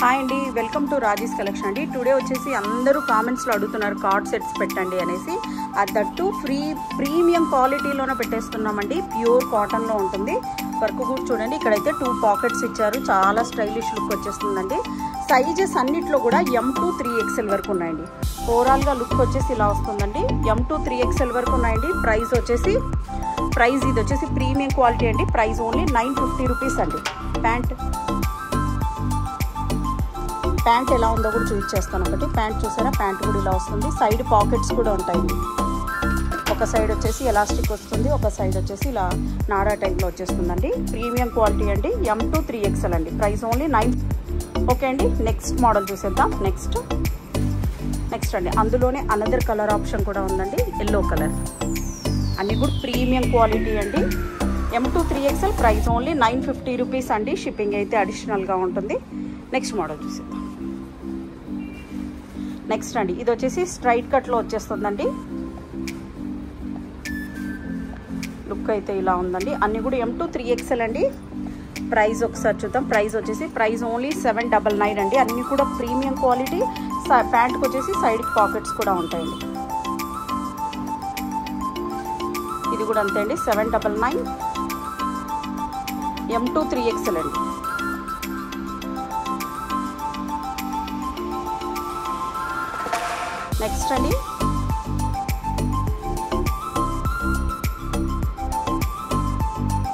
Hi అండి, welcome to Raji's collection అండి. Today వచ్చేసి అందరూ కామెంట్స్లో అడుగుతున్నారు కార్డ్ సెట్స్ పెట్టండి అనేసి. దట్టు ప్రీమియం క్వాలిటీలోనే పెట్టేస్తున్నామండి. ప్యూర్ కాటన్లో ఉంటుంది. వర్క్ కూడా చూడండి, ఇక్కడైతే 2 పాకెట్స్ ఇచ్చారు. చాలా స్టైలిష్ లుక్ వచ్చేస్తుందండి. సైజెస్ అన్నిట్లో కూడా M to 3XL వరకు ఉన్నాయండి. ఓవరాల్గా లుక్ వచ్చేసి ఇలా వస్తుందండి. M to 3XL వరకు ఉన్నాయండి. ప్రైస్ ఇది వచ్చేసి ప్రీమియం క్వాలిటీ అండి. ప్రైస్ ఓన్లీ 950 రూపీస్ అండి. ప్యాంట్ ఎలా ఉందో కూడా చూపించేస్తాను. ఒకటి ప్యాంట్ చూసారా, ప్యాంట్ కూడా ఇలా వస్తుంది. సైడ్ పాకెట్స్ కూడా ఉంటాయి. ఒక సైడ్ వచ్చేసి ఎలాస్టిక్ వస్తుంది, ఒక సైడ్ వచ్చేసి ఇలా నాడా టైప్లో వచ్చేస్తుందండి. ప్రీమియం క్వాలిటీ అండి. M to 3XL అండి. Price only 9. ఓకే అండి, నెక్స్ట్ మోడల్ చూసేద్దాం. నెక్స్ట్ అండి, అందులోనే అనదర్ కలర్ ఆప్షన్ కూడా ఉందండి, ఎల్లో కలర్. అన్నీ కూడా ప్రీమియం క్వాలిటీ అండి. M to 3XL price only 950 rupees అండి. షిప్పింగ్ అయితే అడిషనల్గా ఉంటుంది. నెక్స్ట్ మోడల్ చూసేద్దాం. నెక్స్ట్ అండి, ఇది వచ్చేసి స్ట్రైట్ కట్లో వచ్చేస్తుందండి. లుక్ అయితే ఇలా ఉందండి. అన్నీ కూడా M to 3XL అండి. ప్రైస్ ఒకసారి చూద్దాం. ప్రైస్ ఓన్లీ 799 అండి. అన్నీ కూడా ప్రీమియం క్వాలిటీ. ప్యాంట్కి వచ్చేసి సైడ్ పాకెట్స్ కూడా ఉంటాయండి. ఇది కూడా అంతే అండి, 799. M to 3XL అండి. నెక్స్ట్ అండి,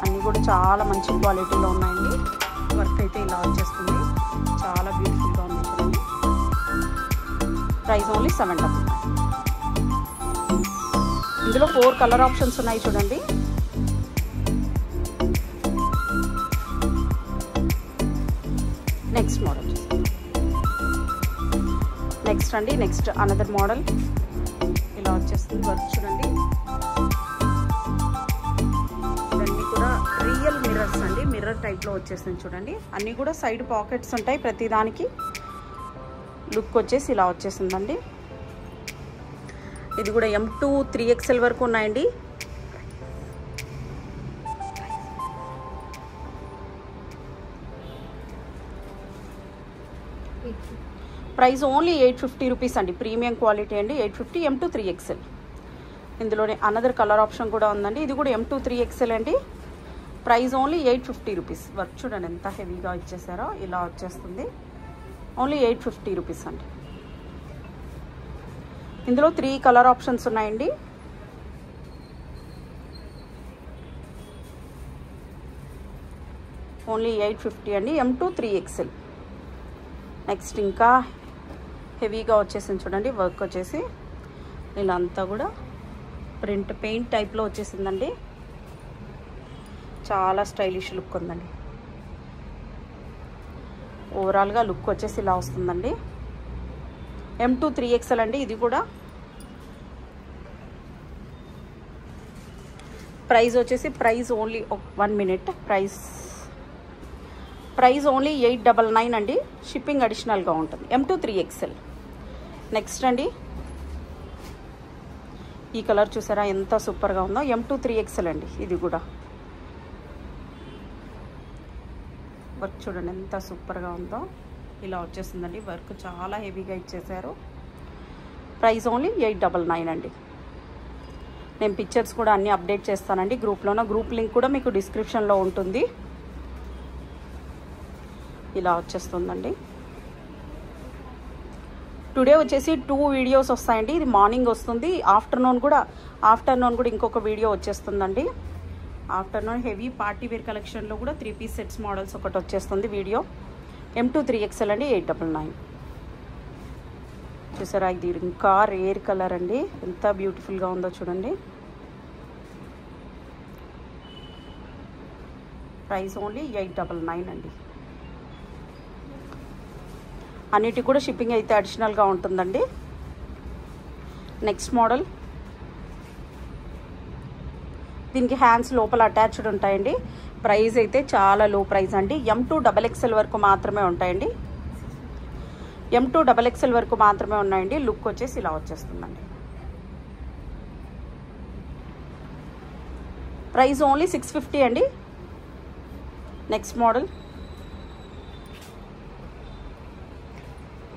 అన్నీ కూడా చాలా మంచి క్వాలిటీలో ఉన్నాయండి. వర్క్ అయితే ఇలా వచ్చేస్తుంది. చాలా బ్యూటిఫుల్గా ఉంది చూడండి. Price only 799. ఇందులో 4 కలర్ ఆప్షన్స్ ఉన్నాయి చూడండి. Next model next another model ఇలా వచ్చేస్తుంది. వర్క్ చూడండి. ఇవన్నీ కూడా రియల్ మిర్రర్స్ అండి. మిర్రర్ టైప్లో వచ్చేస్తుంది చూడండి. అన్నీ కూడా సైడ్ పాకెట్స్ ఉంటాయి ప్రతిదానికి. లుక్ వచ్చేసి ఇలా వచ్చేసిందండి. ఇది కూడా M to 3XL వరకు ఉన్నాయండి. ప్రైస్ ఓన్లీ 850 రూపీస్ అండి. ప్రీమియం క్వాలిటీ అండి. 850 M to 3XL. ఇందులోనే అనదర్ కలర్ ఆప్షన్ కూడా ఉందండి. ఇది కూడా M to 3XL అండి. Price only 850 rupees. వర్క్ చూడండి ఎంత హెవీగా ఇచ్చేసారో. ఇలా వచ్చేస్తుంది. ఓన్లీ 850 రూపీస్ అండి. ఇందులో 3 కలర్ ఆప్షన్స్ ఉన్నాయండి. ఓన్లీ 850 అండి. M to 3XL. నెక్స్ట్ ఇంకా హెవీగా వచ్చేసింది చూడండి. వర్క్ వచ్చేసి ఇలా అంతా కూడా పెయింట్ టైప్లో వచ్చేసిందండి. చాలా స్టైలిష్ లుక్ ఉందండి. ఓవరాల్గా లుక్ వచ్చేసి ఇలా వస్తుందండి. M to 3XL అండి. ఇది కూడా price only 1 minute. Price only 899 అండి. షిప్పింగ్ అడిషనల్గా ఉంటుంది. M to 3XL. నెక్స్ట్ అండి, ఈ కలర్ చూసారా ఎంత సూపర్గా ఉందో. M to 3XL అండి. ఇది కూడా వర్క్ చూడండి ఎంత సూపర్గా ఉందో. ఇలా వచ్చేసిందండి. వర్క్ చాలా హెవీగా ఇచ్చేసారు. ప్రైస్ ఓన్లీ 899 అండి. నేను పిక్చర్స్ కూడా అన్నీ అప్డేట్ చేస్తానండి గ్రూప్లోన. గ్రూప్ లింక్ కూడా మీకు డిస్క్రిప్షన్లో ఉంటుంది. ఇలా వచ్చేస్తుందండి. టుడే వచ్చేసి 2 వీడియోస్ వస్తాయండి. ఇది మార్నింగ్ వస్తుంది. ఆఫ్టర్నూన్ కూడా ఇంకొక వీడియో వచ్చేస్తుందండి. ఆఫ్టర్నూన్ హెవీ పార్టీ వేర్ కలెక్షన్లో కూడా 3 పీస్ సెట్స్ మోడల్స్ ఒకటి వచ్చేస్తుంది వీడియో. M to 3XL అండి. 899. చూసారా, ఇది ఇంకా రేర్ కలర్ అండి. ఎంత బ్యూటిఫుల్గా ఉందో చూడండి. ప్రైస్ ఓన్లీ 899 అండి. అన్నిటి కూడా షిప్పింగ్ అయితే అడిషనల్గా ఉంటుందండి. నెక్స్ట్ మోడల్, దీనికి హ్యాండ్స్ లోపల అటాచ్డ్ ఉంటాయండి. ప్రైస్ అయితే చాలా లో ప్రైస్ అండి. M to XXL వరకు మాత్రమే ఉంటాయండి. M to XXL వరకు మాత్రమే ఉన్నాయండి. లుక్ వచ్చేసి ఇలా వచ్చేస్తుందండి. ప్రైస్ ఓన్లీ 650 అండి. నెక్స్ట్ మోడల్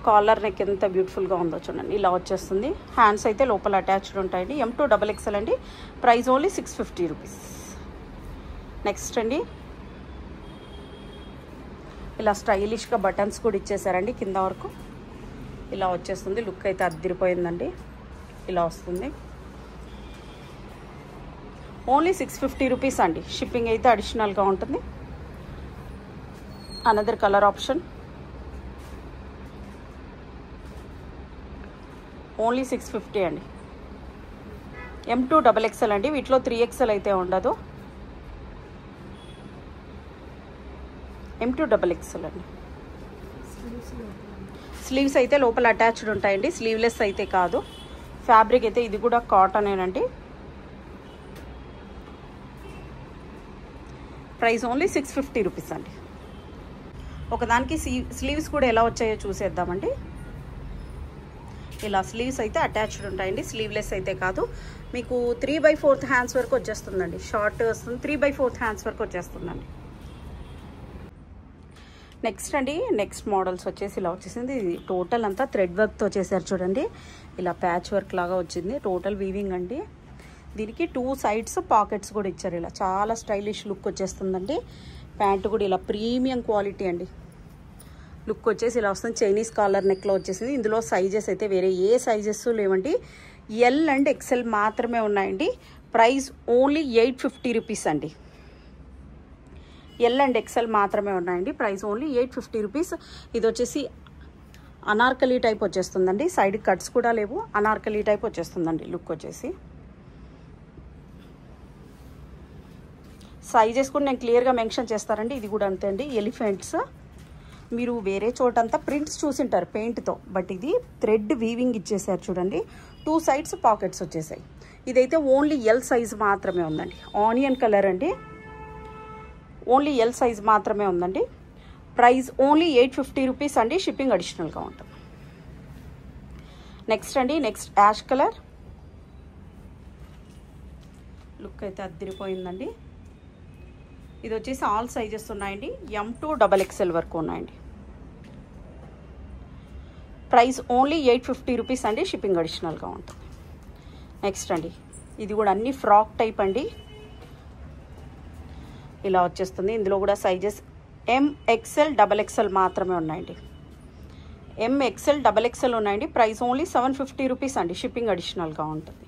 కాలర్ నెక్ ఎంత బ్యూటిఫుల్గా ఉందో చూడండి, ఇలా వచ్చేస్తుంది. హ్యాండ్స్ అయితే లోపల అటాచ్డ్ ఉంటాయండి. M2 XXL అండి. Price only 650 rupees. నెక్స్ట్ అండి, ఇలా స్టైలిష్గా బటన్స్ కూడా ఇచ్చేసారండి కింద వరకు. ఇలా వచ్చేస్తుంది. లుక్ అయితే అద్దరిపోయిందండి. ఇలా వస్తుంది. ఓన్లీ 650 రూపీస్ అండి. షిప్పింగ్ అయితే అడిషనల్గా ఉంటుంది. అనదర్ కలర్ ఆప్షన్ ఓన్లీ 650 అండి. M2 XXL అండి. వీటిలో 3XL అయితే ఉండదు. M2 XXL అండి. స్లీవ్స్ అయితే లోపల అటాచ్డ్ ఉంటాయండి. స్లీవ్లెస్ అయితే కాదు. ఫ్యాబ్రిక్ అయితే ఇది కూడా కాటనేనండి. ప్రైస్ ఓన్లీ 650 రూపీస్ అండి. ఒకదానికి స్లీవ్స్ కూడా ఎలా వచ్చాయో చూసేద్దామండి. ఇలా స్లీవ్స్ అయితే అటాచ్డ్ ఉంటాయండి. స్లీవ్లెస్ అయితే కాదు. మీకు 3/4 హ్యాండ్స్ వరకు వచ్చేస్తుందండి. షార్ట్ వస్తుంది. 3/4 హ్యాండ్స్ వరకు వచ్చేస్తుందండి. నెక్స్ట్ అండి, నెక్స్ట్ మోడల్స్ వచ్చేసి ఇలా వచ్చేసింది. ఇది టోటల్ అంతా థ్రెడ్ వర్క్తో చేశారు చూడండి. ఇలా ప్యాచ్ వర్క్ లాగా వచ్చింది. టోటల్ వీవింగ్ అండి. దీనికి 2 సైడ్స్ పాకెట్స్ కూడా ఇచ్చారు. ఇలా చాలా స్టైలిష్ లుక్ వచ్చేస్తుందండి. ప్యాంట్ కూడా ఇలా ప్రీమియం క్వాలిటీ అండి. లుక్ వచ్చేసి ఇలా వస్తుంది. చైనీస్ కాలర్ నెక్లో వచ్చేసింది. ఇందులో సైజెస్ అయితే వేరే ఏ సైజెస్ లేవండి. L అండ్ XL మాత్రమే ఉన్నాయండి. ప్రైస్ ఓన్లీ 850 రూపీస్ అండి. L అండ్ XL మాత్రమే ఉన్నాయండి. Price only 850 rupees. ఇది వచ్చేసి అనార్కలి టైప్ వచ్చేస్తుందండి. సైడ్ కట్స్ కూడా లేవు. అనార్కలి టైప్ వచ్చేస్తుందండి లుక్ వచ్చేసి. సైజెస్ కూడా నేను క్లియర్గా మెన్షన్ చేస్తారండి. ఇది కూడా అంతే అండి. ఎలిఫెంట్స్ మీరు వేరే చోటంతా ప్రింట్స్ చూసింటారు పెయింట్తో, బట్ ఇది థ్రెడ్ వీవింగ్ ఇచ్చేసారు చూడండి. 2 సైడ్స్ పాకెట్స్ వచ్చేసాయి. ఇదైతే ఓన్లీ L సైజ్ మాత్రమే ఉందండి. ఆనియన్ కలర్ అండి. ఓన్లీ L సైజ్ మాత్రమే ఉందండి. ప్రైస్ ఓన్లీ 850 రూపీస్ అండి. షిప్పింగ్ అడిషనల్గా ఉంటుంది. నెక్స్ట్ అండి, నెక్స్ట్ యాష్ కలర్. లుక్ అయితే అద్దరిపోయిందండి. ఇది వచ్చేసి ఆల్ సైజెస్ ఉన్నాయండి. M2 XXL వరకు ఉన్నాయండి. ప్రైస్ ఓన్లీ 850 రూపీస్ అండి. షిప్పింగ్ అడిషనల్గా ఉంటుంది. నెక్స్ట్ అండి, ఇది కూడా అన్ని ఫ్రాక్ టైప్ అండి. ఇలా వచ్చేస్తుంది. ఇందులో కూడా సైజెస్ MXL XXL మాత్రమే ఉన్నాయండి. MXL XXL ఉన్నాయండి. ప్రైస్ ఓన్లీ 750 రూపీస్ అండి. షిప్పింగ్ అడిషనల్గా ఉంటుంది.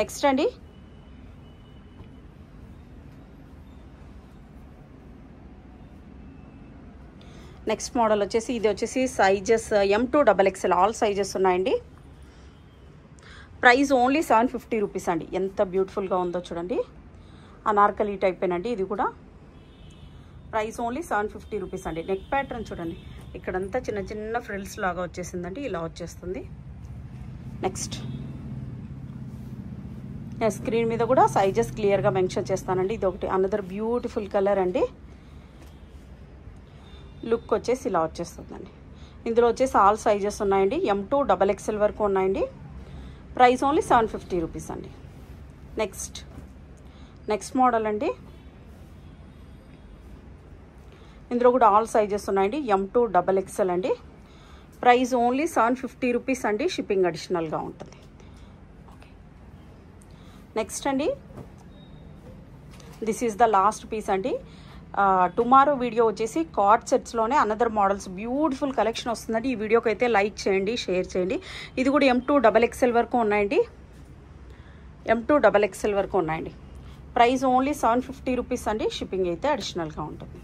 నెక్స్ట్ అండి, నెక్స్ట్ మోడల్ వచ్చేసి ఇది వచ్చేసి sizes M2 XXL all sizes ఉన్నాయండి. ప్రైస్ ఓన్లీ 750 రూపీస్ అండి. ఎంత బ్యూటిఫుల్గా ఉందో చూడండి. అనార్కలి టైపేనండి ఇది కూడా. ప్రైస్ ఓన్లీ 750 రూపీస్ అండి. నెక్ ప్యాటర్న్ చూడండి. ఇక్కడంతా చిన్న చిన్న ఫ్రిల్స్ లాగా వచ్చేసిందండి. ఇలా వచ్చేస్తుంది. నెక్స్ట్ స్క్రీన్ మీద కూడా సైజెస్ క్లియర్గా మెన్షన్ చేస్తానండి. ఇది ఒకటి అనదర్ బ్యూటిఫుల్ కలర్ అండి. లుక్ వచ్చేసి ఇలా వచ్చేస్తుందండి. ఇందులో వచ్చేసి ఆల్ సైజెస్ ఉన్నాయండి. M2 XXL వరకు ఉన్నాయండి. ప్రైస్ ఓన్లీ 750 రూపీస్ అండి. నెక్స్ట్ మోడల్ అండి. ఇందులో కూడా ఆల్ సైజెస్ ఉన్నాయండి. M2 XXL అండి. ప్రైస్ ఓన్లీ 750 రూపీస్ అండి. షిప్పింగ్ అడిషనల్గా ఉంటుంది. ఓకే, నెక్స్ట్ అండి, this is the last piece అండి. టుమారో వీడియో వచ్చేసి కార్డ్ సెట్స్లోనే అనదర్ మోడల్స్ బ్యూటిఫుల్ కలెక్షన్ వస్తుందండి. ఈ వీడియోకి అయితే లైక్ చేయండి, షేర్ చేయండి. ఇది కూడా M2 XXL వరకు ఉన్నాయండి. M2 XXL వరకు ఉన్నాయండి. ప్రైస్ ఓన్లీ 750 రూపీస్ అండి. షిప్పింగ్ అయితే అడిషనల్గా ఉంటుంది.